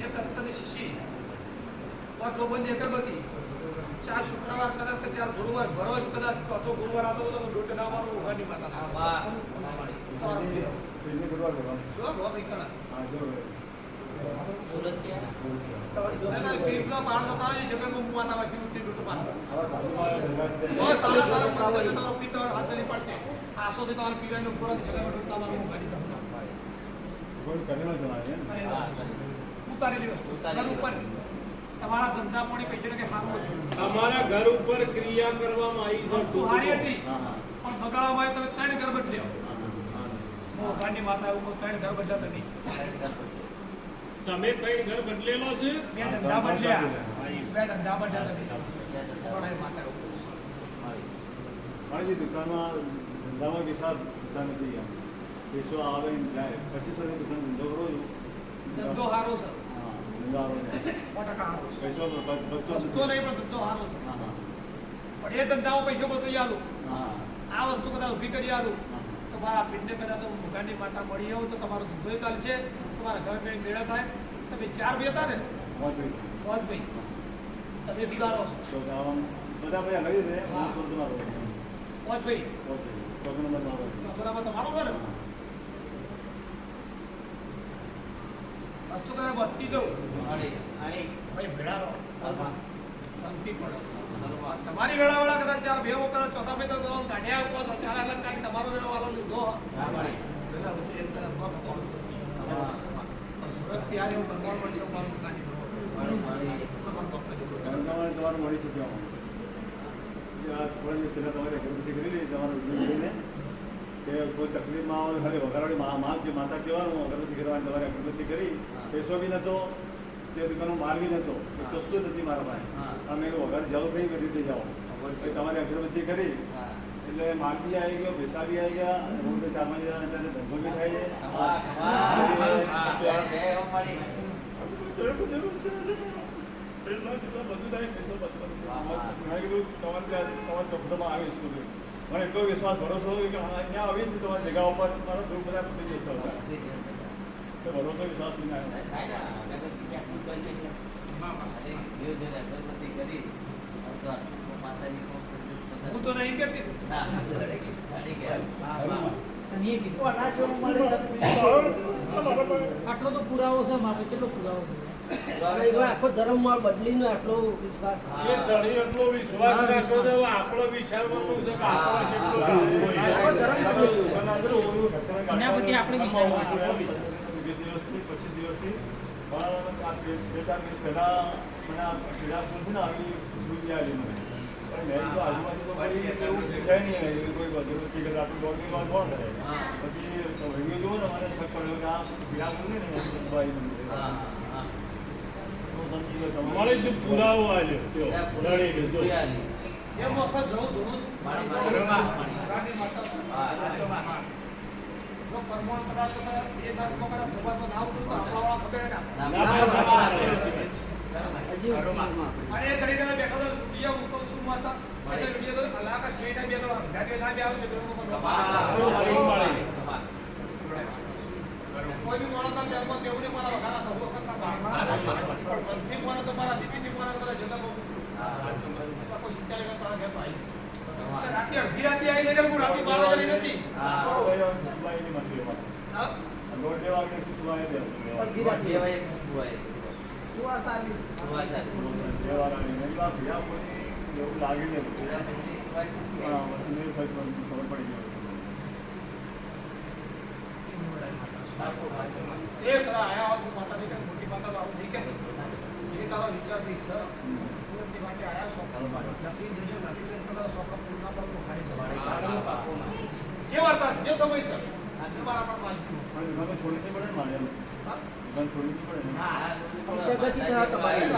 એક રક્તની શીશી, 5 લોબંધી અગરબત્તી, 4 શુક્રવાર કદાચ કે 4 ગુરુવાર ભરો જ કદાચ ચોથો ગુરુવાર આવતો તો ડોટે ના મારું ઉઘાની માતા ગુરુવાર ભરવાનું શું ભો કઈ કણા સુરત ક્યાં પીપલા પાણ તો તારે જગતમાં મુવાના વાકી ઉઠી ડોટો પાણ બસ સારા તમારો પીતો હાથ નહીં પડશે આસો થી તમારે પીવાનો પૂરા જગતમાં ડોટો મારું ઉઘાની તમને કોઈ કરેલો જણાય ઉતારેલી વસ્તુ ઘર ઉપર તમારા ધંધા પાણી પૈસા કે સારું તમારા ઘર ઉપર ક્રિયા કરવામાં આવી છે વસ્તુ હારી હતી પણ બગાડવામાં આવે તમે 3 ઘર બદલ્યો મોગાની માતા એવું 3 ઘર બદલાતા નહીં તમે 3 ઘર બદલેલો છે 2 ધંધા બદલ્યા 2 ધંધા બદલ્યા નથી પણ માતા એવું મારી દુકાનમાં ધંધામાં વિશાળ ધંધા નથી એમ પૈસો આવે ને જાય 25 દુકાન ધંધો કરો ધંધો સારો છે પૈસો વસ્તુ નહીં પણ ધંધો સારો છે પણ એ ધંધામાં પૈસો બચી આલું આ વસ્તુ કદાચ ઊભી કરી આલું તમારા પીઠને કદાચ તો મુગાની માતા મળી આવું તો તમારો ધંધો ચાલશે તમારા ઘર મેળા થાય તમે 4 ભાઈ હતા ને મોત ભાઈ તમે સુધારો છો બધા ભાઈ લઈ દે મોત ભાઈ ચોથો નંબર ચોથામાં તમારો છે ને વસ્તુ તમે બત્તી દો ભાઈ ભેળા રહો શાંતિ પડો તમારી વેળાવાળા કદાચ 4 ભેવો કદાચ ચોથા ભાઈ તો કાઢ્યા આપો છો 4 અલગ કાઢી તમારો વેળાવાળો લીધો પેલા ઉતરી કદાચ સુરત ત્યારે હું ભગવાન મળશે મારું કાઢી દો તમારું મળી ચૂક્યા થોડા દિવસ પહેલાં તમારે અગરબત્તી કરી લઈ તમારું લઈને કે કોઈ તકલીફમાં આવે હવે વઘારવાળી જે માતા કહેવાનું અગરબત્તી કરવાની તમારે અગરબત્તી કરી પૈસો બી નહોતો તે દુકાનનો માલ બી નહોતો કશું નથી મારા પાસે તમે વઘાર જાઓ કઈ રીતે જાઓ તમારે અગરબત્તી કરી એટલે માલ બી આવી ગયો પૈસા બી આવી ગયા રોડ 4-5 હજાર અત્યારે ધંધો બી થાય ચોપડામાં આવીશ મને એટલો વિશ્વાસ ભરોસો કે અહીંયા આવીને તમારી જગ્યા ઉપર મારો દૂર બધા પતી જશે તો ભરોસો વિશ્વાસ નહીં હું તો નહીં કરતી આટલો તો પુરાવો છે મારે કેટલો પુરાવો છે આખો ધર્મમાં બદલીનો આટલો વિશ્વાસ એ તળી એટલો વિશ્વાસ રાખો તો આપણો વિચાર કરવો છે કે આપણો એના પછી આપણે વિચાર 20 દિવસથી 25 દિવસથી પણ 2-4 દિવસ પહેલાં મને આ પીડા પૂરથી ને આવી સૂઈ આવી મને મેં તો આજુબાજુ તો ભાઈ એવું છે નહીં કોઈ અગરબત્તી કરે આપણું દોડની વાત કોણ કરે પછી વિડીયો જુઓ ને મને શક પડ્યો કે આ પીડા પૂરી ને ભાઈ સમજી ગયો તમારે જે પુરાવો આવ્યો લડી લીધો જેમ વખત જવું ધોનું જો પરમોણ પદાર્થ એ તારીખો કદાચ સભામાં ના આવતું તો આપણા ખબર અને એ તરીકે બેઠો તો વિડીયો મૂકો શું માતા એટલે વિડીયો તો અલાકા શેડા બે તો ગાડી ના બે આવે છે કોઈ બી માણસ ના જન્મ કેવડે મારા વખાણા થવો કરતા પણ પંથી માણસ તો મારા દીકરીથી માણસ બધા જન્મ કોઈ શિકારી કરતા ગયા ભાઈ રાતે અડધી રાતે આવી જાય હું રાતે 12 વાગે નથી દોઢ વાગે સુવાય દે એવું લાગે ને ખબર પડી ગઈ એ આયા માતા પિતા મોટી માતા બાબુ ઠીક છે જે તારો વિચાર થી સર સુરતની માટે આયા છો નથી જો નથી તો સોકર પૂર્ણ પર ખાલી જવાડે જે વાર્તા જે સમય સર તમારા પણ માલિક પણ છોડી પડે ને મારે દુકાન છોડવી પડે ને પ્રગતિ થવા તમારી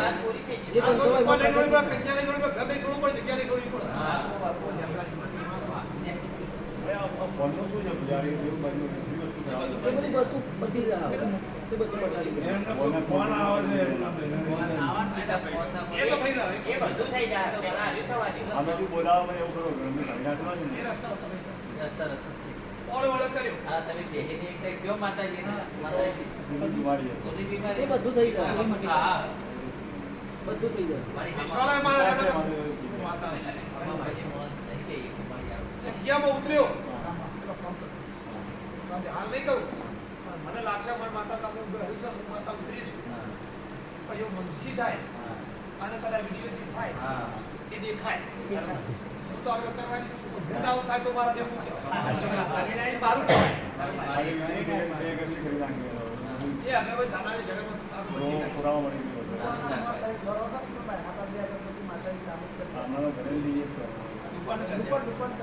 જે આ તો પણ એનો કન્યા લઈ ગયો ગમે છોડવું પડે જગ્યા લઈ છોડવી પડે આ ફોનનું શું છે પૂજારી એવું બન્યું વસ્તુ એ બધું પતી જાય એ બધું પતાવી ગયા ફોન આવે છે એ તો થઈ જાય એ બધું થઈ જાય પેલા આવી થવા દે અમે શું બોલાવો એવું કરો ઘરનું કાઢી નાખવા છે એ ને રસ્તા હતો રસ્તા ઓળો ઓળો કર્યો હા, તમે બેહીને એક સાઈડ કયો માતાજીને? માતાજી. બધી બીમારી છે. બધી બીમારી. એ બધું થઈ જાય. હા. બધું થઈ જાય. મારી વિશ્વાલય માં માતા આમાં ભાઈની મોત થઈ ગઈ. મારી આ. જગ્યામાં ઉતર્યો હાલ નહીં કહું પણ મને લાગશે મારી માતા કામ હું માતા ઉતરીશ હા. પછી એવું મનથી થાય હા. અને કદાચ વિડીયોથી થાય હા. એ દેખાય હું તો આગળ કરવાની છું ભૂલ આવું થાય તો મારા દેવું મારું કહેવાય. મારી બે ગતિ કરી નાખી. એ અમે હવે જાનારી જગતમાં પુરાવા મળી ગયો. આમાં ઘરે લઈએ તો સુપર કરી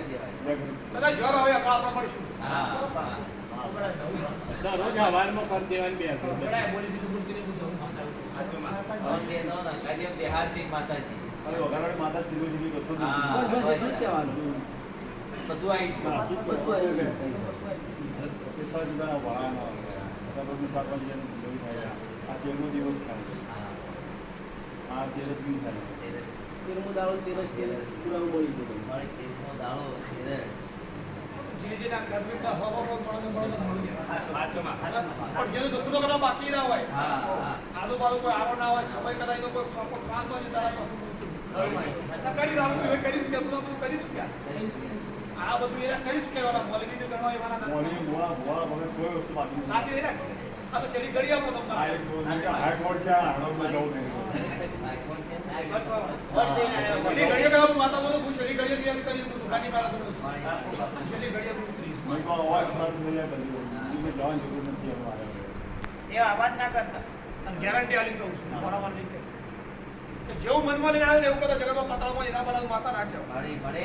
દેવાય. બધા જ્વર હવે આપણે મળીશું હા. દરરોજ હવારમાં કરી દેવાની બે હાથ. બધાએ બોલી દીધું બોલતી નહીં જવું માતા હવે તે નો નકારી બિહારથી માતાજી. અને વઘારાળી માતા સીધું સીધું કશો જ હા. નથી. બસ એટલું જ કહેવાનું. બધું આવી ગયું. બધું આવી ગયું. એ સર જુદા વાળાના પછી 4-5 જણ જોઈ થાય. આ 13મો દિવસ થાય. આ 13મી થાય. તેરમો દાડો તેર પુરાવો મળી ગયો. મારે તેરમો દાડો તેરે. જે જેના ગરમીમાં હવા મળે મળી જાય પણ જેનું દુઃખનો કદાચ બાકી ના હોય હા. હા. આજુબાજુ કોઈ આરો ના હોય સમય કદાચ એનો કોઈ સોપો કામ હોય તારા પાસે કરી દાવું એ કરી ચૂક્યા બધું કરી ચૂક્યા આ બધું એના કરી ચૂક્યા વાળા મોલવી ને કરવા એવાના મોડી મોળા વગર કોઈ વસ્તુ બાકી નથી. લાગે એના આ તો શેરી ગળી આપો આ તમને એક હાઈકોર્ટ છે. આ હડોમાં જવું નહીં. શેરી ગળીએ કરવા માતા બોલો હું શેરી ગળીએ તૈયાર કરી દઉં દુકાની મારા દઉં શેરી ગળીએ હું ઉતરીશ મને તો અવાજ ખરાબ થઈ જાય પછી. એને જવાની જરૂર નથી અમારે. એ અવાજ ના કરતા અને ગેરંટી આલી કહું છું સોરામાં નહીં કે જેવું મનમાં લઈને આવે ને એવું બધા જગતમાં પાતાળમાં એના બનાવ માતા રાખજો મારી મળે.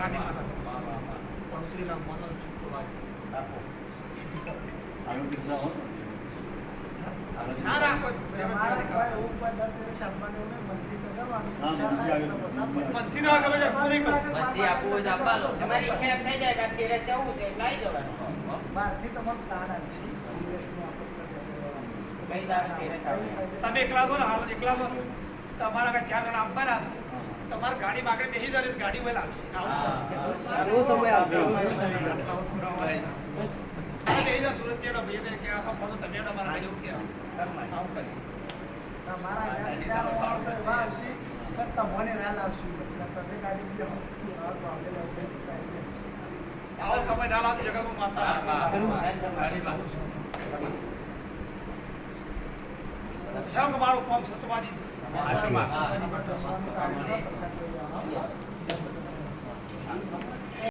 કાઢી માતા વાહ, વાહ, વાહ. પંત્રી નામ માતા આપો. આગળ કિસ્સા હોય ને. ના રાખો મનથી ના ગમે છે પૂરી કરો બધી આપવું હોય તો આપવા લો. તમારી ઈચ્છા એમ થઈ જાય કે આ તેરે જવું છે એટલે આવી જવાનું કઈ દાડે તેરે જવું તમે એકલા છો ને હાલ એકલા છો ને તમારા કાંઈ 4 જણા આપવાના છે તમારે ગાડી માગણી બેસી જાય ગાડી વહેલા આવશે એવો સમય આવશે. આવો સમય ના લાગે જગતમાં માતા મારું કામ સતવાદી છે હા.